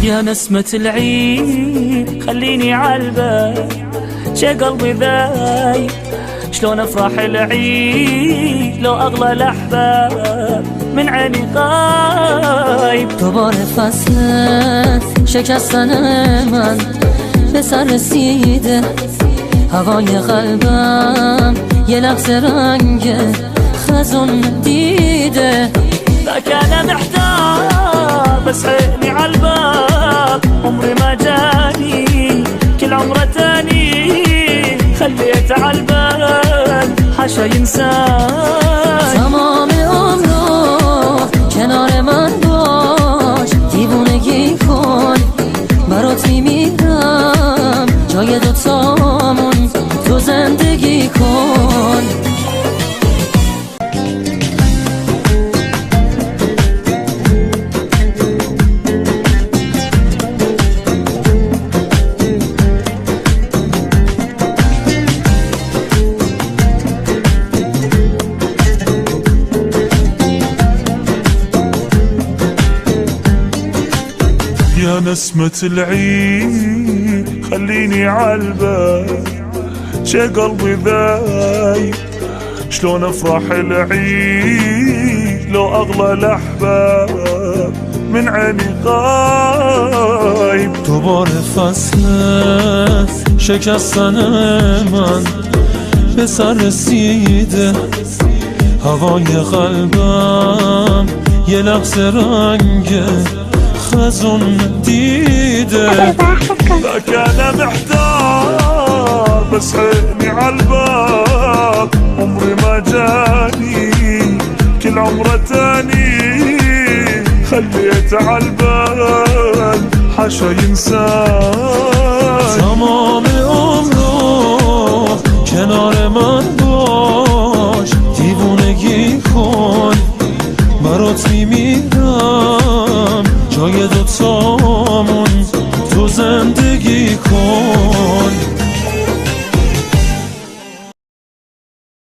يا نسمة العيد خليني عالبال شي قلبي ذايب شلون افرح العيد لو اغلى الاحباب من عيني غايب. دوباره فصل شکستن من به سر رسیده، هوای قلبم یه لحظه رنگ خزون دیده. ذاك انا محتار بس عيني عالباب عمري ما جاني كل عمره تاني خليت عالبال حاشا ينسان. تمام عمرو کنار من باش، دیوونگی کن برات میمیرم، جای دوتامون تو زندگی کن. يا نسمة العيد خليني عالبال شي قلبي ذايب شلون افرح العيد لو اغلى الاحباب من عيني غايب. دوباره فصل شکستن من به سر رسیده، هوای قلبم یه لحظه رنگ خزون دیده. ذاك انا محتار بس عيني عالباب عمري ما جاني كل عمره تاني خليت عالبال حاشا ينسان. تمام عمرو کنار من باش، دیوونگی کن برات میمیرم، جای دوتامون